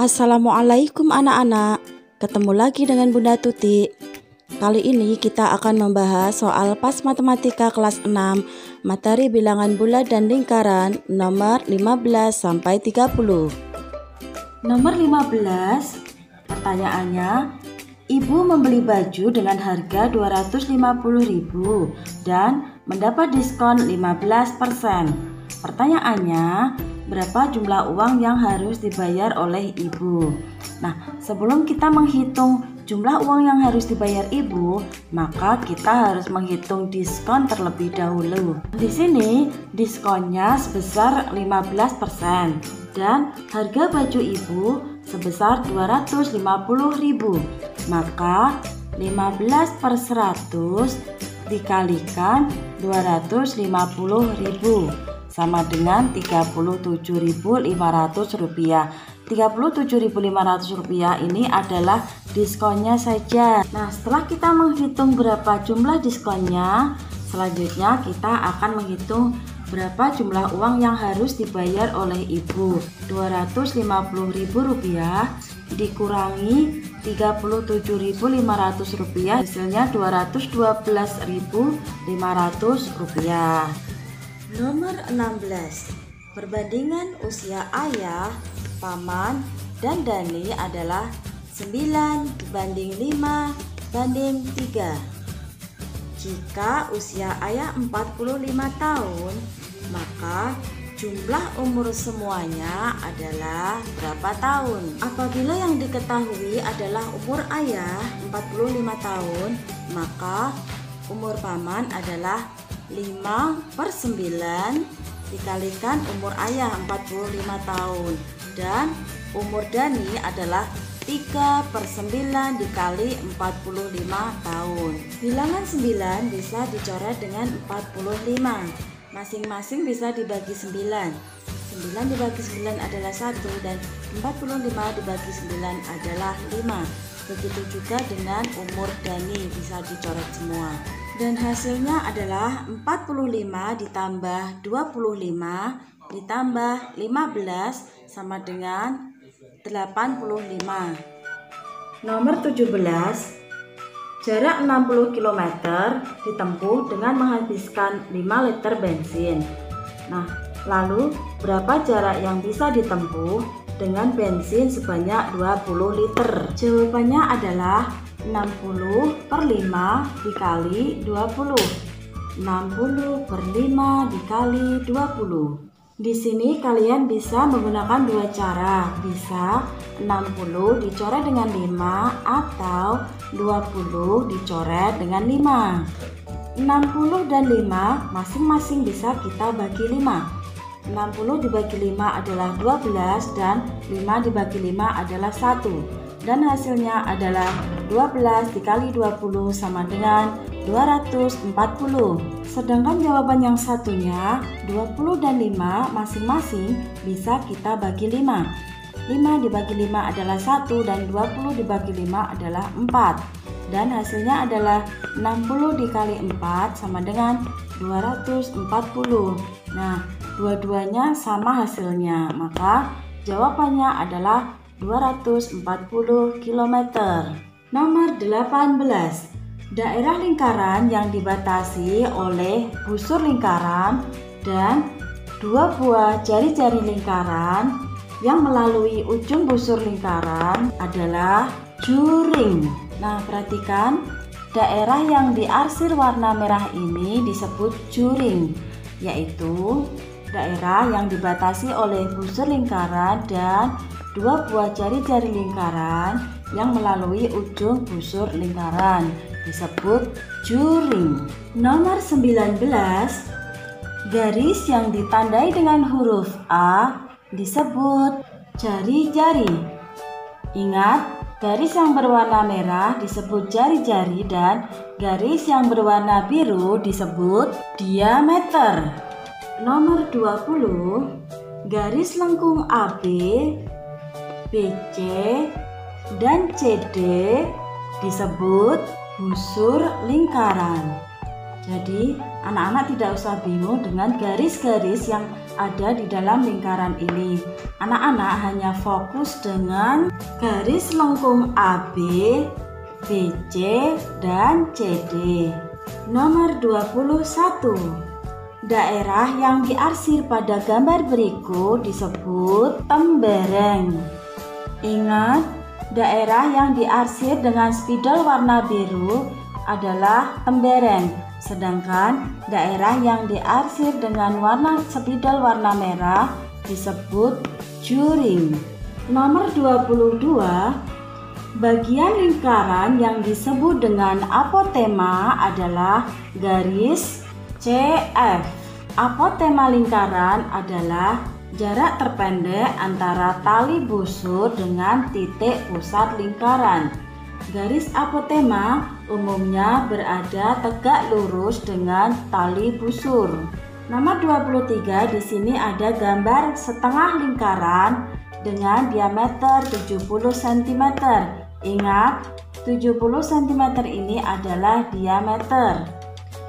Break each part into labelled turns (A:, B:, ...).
A: Assalamualaikum anak-anak, ketemu lagi dengan Bunda Tuti. Kali ini kita akan membahas soal PAS Matematika kelas 6 materi bilangan bulat dan lingkaran nomor 15-30. Nomor 15, pertanyaannya, ibu membeli baju dengan harga 250.000 dan mendapat diskon 15%. Pertanyaannya, berapa jumlah uang yang harus dibayar oleh ibu? Nah, sebelum kita menghitung jumlah uang yang harus dibayar ibu, maka kita harus menghitung diskon terlebih dahulu. Di sini diskonnya sebesar 15% dan harga baju ibu sebesar 250.000. Maka 15/100 dikalikan 250.000 sama dengan Rp37.500. Rp37.500 ini adalah diskonnya saja. Nah, setelah kita menghitung berapa jumlah diskonnya, selanjutnya kita akan menghitung berapa jumlah uang yang harus dibayar oleh ibu. Rp250.000 dikurangi Rp37.500, hasilnya Rp212.500. Nomor 16, perbandingan usia ayah, paman, dan Dani adalah 9:5:3. Jika usia ayah 45 tahun, maka jumlah umur semuanya adalah berapa tahun? Apabila yang diketahui adalah umur ayah 45 tahun, maka umur paman adalah 5/9 dikalikan umur ayah 45 tahun, dan umur Dani adalah 3/9 dikali 45 tahun. Bilangan 9 bisa dicoret dengan 45. Masing-masing bisa dibagi 9. 9 dibagi 9 adalah 1 dan 45 dibagi 9 adalah 5. Begitu juga dengan umur Dani, bisa dicoret semua. Dan hasilnya adalah 45 ditambah 25 ditambah 15 sama dengan 85. Nomor 17, jarak 60 km ditempuh dengan menghabiskan 5 liter bensin. Nah, lalu berapa jarak yang bisa ditempuh dengan bensin sebanyak 20 liter? Jawabannya adalah 60/5 dikali 20. 60/5 dikali 20. Di sini kalian bisa menggunakan dua cara. Bisa 60 dicoret dengan 5 atau 20 dicoret dengan 5. 60 dan 5 masing-masing bisa kita bagi 5. 60 dibagi 5 adalah 12 dan 5 dibagi 5 adalah 1. Dan hasilnya adalah 12 dikali 20 sama dengan 240. Sedangkan jawaban yang satunya 20 dan 5 masing-masing bisa kita bagi 5. 5 dibagi 5 adalah 1 dan 20 dibagi 5 adalah 4. Dan hasilnya adalah 60 dikali 4 sama dengan 240. Nah, dua-duanya sama hasilnya, maka jawabannya adalah 240 km. Nomor 18, daerah lingkaran yang dibatasi oleh busur lingkaran dan dua buah jari-jari lingkaran yang melalui ujung busur lingkaran adalah juring. Nah, perhatikan, daerah yang diarsir warna merah ini disebut juring, yaitu daerah yang dibatasi oleh busur lingkaran dan dua buah jari-jari lingkaran yang melalui ujung busur lingkaran disebut juring. Nomor 19, garis yang ditandai dengan huruf A disebut jari-jari. Ingat, garis yang berwarna merah disebut jari-jari dan garis yang berwarna biru disebut diameter. Nomor 20, garis lengkung AB, BC, dan CD disebut busur lingkaran. Jadi, anak-anak tidak usah bingung dengan garis-garis yang ada di dalam lingkaran ini. Anak-anak hanya fokus dengan garis lengkung AB, BC, dan CD. Nomor 21. Daerah yang diarsir pada gambar berikut disebut tembereng. Ingat, daerah yang diarsir dengan spidol warna biru adalah tembereng, sedangkan daerah yang diarsir dengan spidol warna merah disebut juring. Nomor 22, bagian lingkaran yang disebut dengan apotema adalah garis CF. Apotema lingkaran adalah jarak terpendek antara tali busur dengan titik pusat lingkaran. Garis apotema umumnya berada tegak lurus dengan tali busur. Nomor 23, di sini ada gambar setengah lingkaran dengan diameter 70 cm. Ingat, 70 cm ini adalah diameter.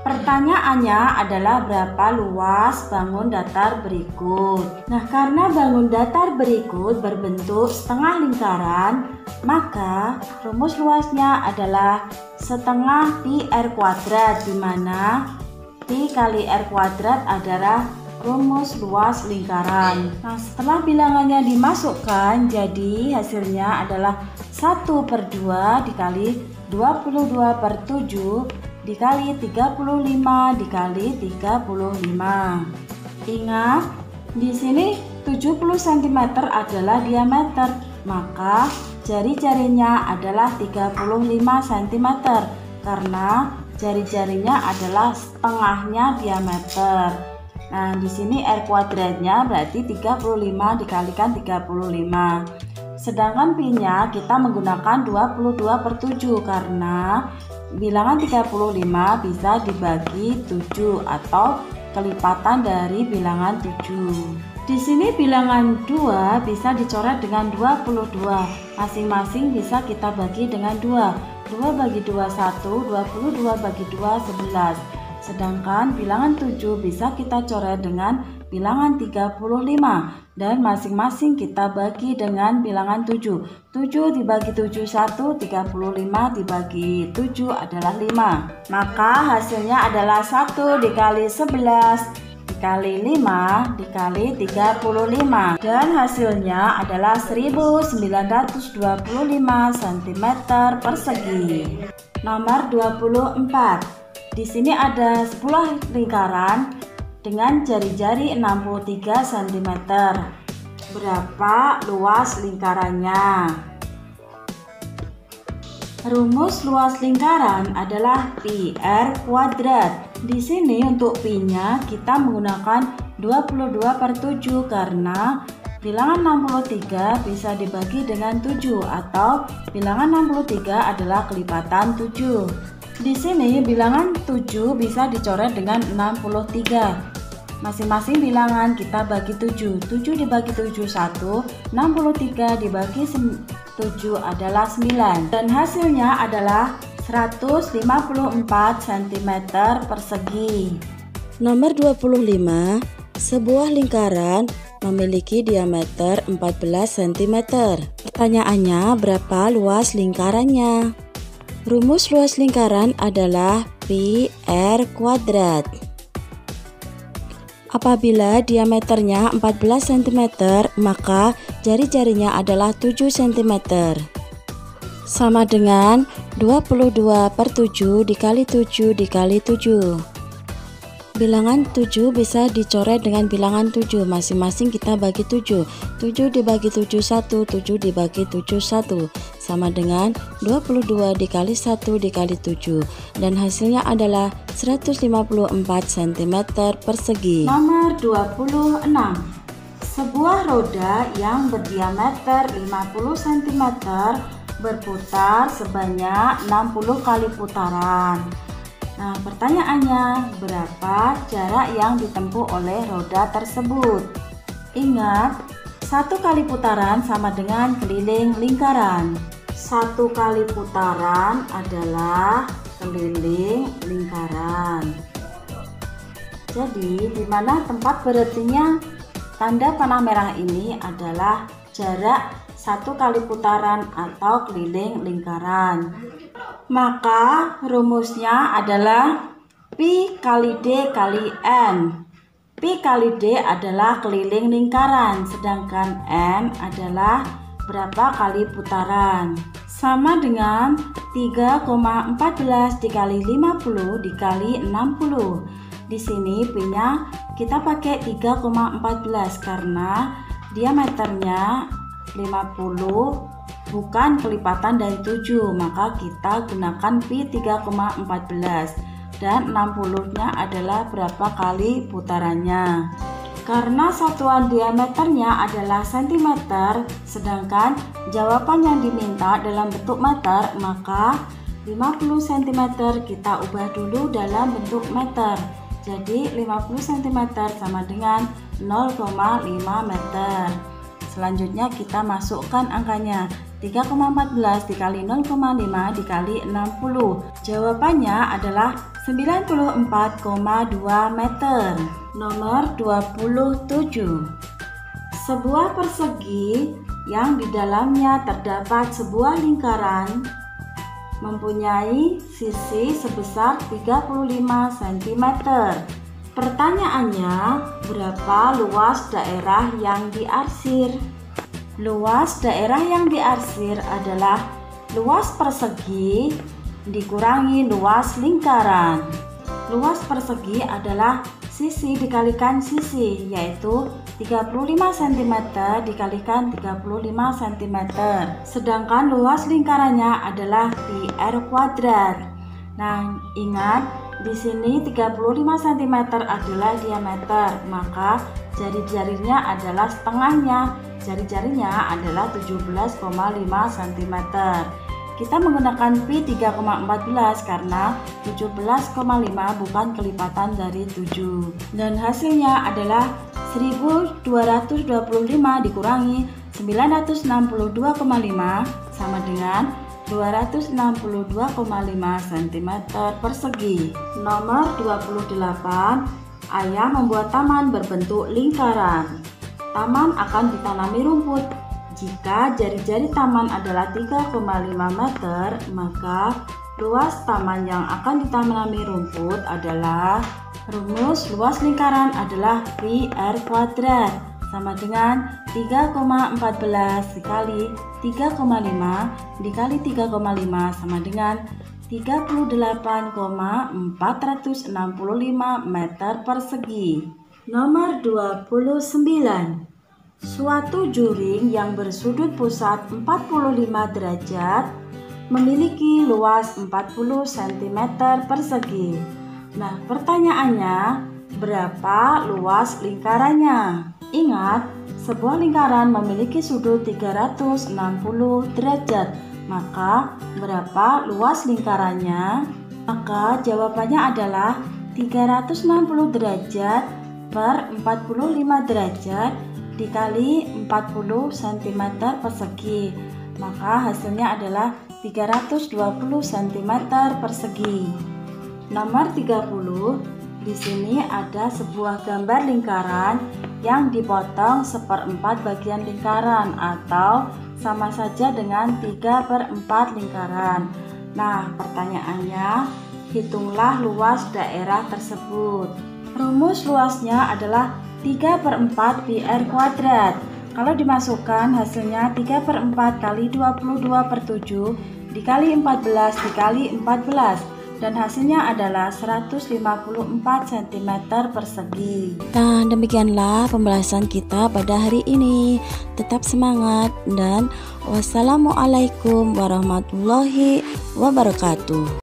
A: Pertanyaannya adalah berapa luas bangun datar berikut. Nah, karena bangun datar berikut berbentuk setengah lingkaran, maka rumus luasnya adalah setengah pi r kuadrat, di mana pi kali r kuadrat adalah rumus luas lingkaran. Nah, setelah bilangannya dimasukkan, jadi hasilnya adalah 1/2 dikali 22/7 dikali 35 dikali 35. Ingat, di sini 70 cm adalah diameter, maka jari-jarinya adalah 35 cm karena jari-jarinya adalah setengahnya diameter. Nah, di sini R kuadratnya berarti 35 dikalikan 35. Sedangkan pi-nya kita menggunakan 22/7 karena bilangan 35 bisa dibagi 7 atau kelipatan dari bilangan 7. Di sini bilangan 2 bisa dicoret dengan 22. Masing-masing bisa kita bagi dengan 2. 2 bagi 2 1, 22 bagi 2 11. Sedangkan bilangan 7 bisa kita coret dengan bilangan 35 dan masing-masing kita bagi dengan bilangan 7. 7 dibagi 7 1, 35 dibagi 7 adalah 5. Maka hasilnya adalah 1 dikali 11 dikali 5 dikali 35 dan hasilnya adalah 1925 cm persegi. Nomor 24. Di sini ada sebuah lingkaran dengan jari-jari 63 cm. Berapa luas lingkarannya? Rumus luas lingkaran adalah pi r kuadrat. Di sini untuk pi-nya kita menggunakan 22/7 karena bilangan 63 bisa dibagi dengan 7 atau bilangan 63 adalah kelipatan 7. Di sini bilangan 7 bisa dicoret dengan 63. Masing-masing bilangan kita bagi 7. 7 dibagi 7 1, 63 dibagi 7 adalah 9. Dan hasilnya adalah 154 cm persegi. Nomor 25. Sebuah lingkaran memiliki diameter 14 cm. Pertanyaannya, berapa luas lingkarannya? Rumus luas lingkaran adalah pi r kuadrat. Apabila diameternya 14 cm, maka jari-jarinya adalah 7 cm. Sama dengan 22/7 dikali 7 dikali 7. Bilangan 7 bisa dicoret dengan bilangan 7. Masing-masing kita bagi 7. 7 dibagi 7 1, 7 dibagi 7 1. Sama dengan 22 dikali 1 dikali 7. Dan hasilnya adalah 154 cm persegi. Nomor 26. Sebuah roda yang berdiameter 50 cm berputar sebanyak 60 kali putaran. Nah, pertanyaannya, berapa jarak yang ditempuh oleh roda tersebut? Ingat, 1 kali putaran sama dengan keliling lingkaran. 1 kali putaran adalah keliling lingkaran. Jadi di mana tempat berhentinya tanda panah merah ini adalah jarak 1 kali putaran atau keliling lingkaran. Maka rumusnya adalah Pi kali D kali N. Pi kali D adalah keliling lingkaran, sedangkan N adalah berapa kali putaran. Sama dengan 3,14 dikali 50 dikali 60. Di sini P-nya kita pakai 3,14 karena diameternya 50 bukan kelipatan dari 7, maka kita gunakan Pi 3,14 dan 60-nya adalah berapa kali putarannya. Karena satuan diameternya adalah cm, sedangkan jawaban yang diminta dalam bentuk meter, maka 50 cm kita ubah dulu dalam bentuk meter. Jadi 50 cm sama dengan 0,5 meter. Selanjutnya kita masukkan angkanya 3,14 dikali 0,5 dikali 60. Jawabannya adalah 94,2 meter. Nomor 27. Sebuah persegi yang di dalamnya terdapat sebuah lingkaran mempunyai sisi sebesar 35 cm. Pertanyaannya, berapa luas daerah yang diarsir? Luas daerah yang diarsir adalah luas persegi dikurangi luas lingkaran. Luas persegi adalah sisi dikalikan sisi, yaitu 35 cm dikalikan 35 cm. Sedangkan luas lingkarannya adalah pi r kuadrat. Nah, ingat di sini 35 cm adalah diameter, maka jari-jarinya adalah setengahnya. Jari-jarinya adalah 17,5 cm. Kita menggunakan pi 3,14 karena 17,5 bukan kelipatan dari 7. Dan hasilnya adalah 1225 dikurangi 962,5 sama dengan 262,5 cm persegi. Nomor 28. Ayah membuat taman berbentuk lingkaran. Taman akan ditanami rumput. Jika jari-jari taman adalah 3,5 meter, maka luas taman yang akan ditanami rumput adalah rumus luas lingkaran adalah pi r kuadrat sama dengan 3,14 dikali 3,5 dikali 3,5 sama dengan 38,465 meter persegi. Nomor 29. Suatu juring yang bersudut pusat 45 derajat memiliki luas 40 cm persegi. Nah, pertanyaannya, berapa luas lingkarannya? Ingat, sebuah lingkaran memiliki sudut 360 derajat. Maka, berapa luas lingkarannya? Maka, jawabannya adalah 360 derajat per 45 derajat dikali 40 cm persegi. Maka hasilnya adalah 320 cm persegi. Nomor 30. Di sini ada sebuah gambar lingkaran yang dipotong 1/4 bagian lingkaran atau sama saja dengan 3/4 lingkaran. Nah, pertanyaannya, hitunglah luas daerah tersebut. Rumus luasnya adalah 3/4 pi r kuadrat. Kalau dimasukkan hasilnya 3/4 kali 22/7 dikali 14 dikali 14 dan hasilnya adalah 154 cm persegi. Nah, demikianlah pembahasan kita pada hari ini. Tetap semangat dan wassalamualaikum warahmatullahi wabarakatuh.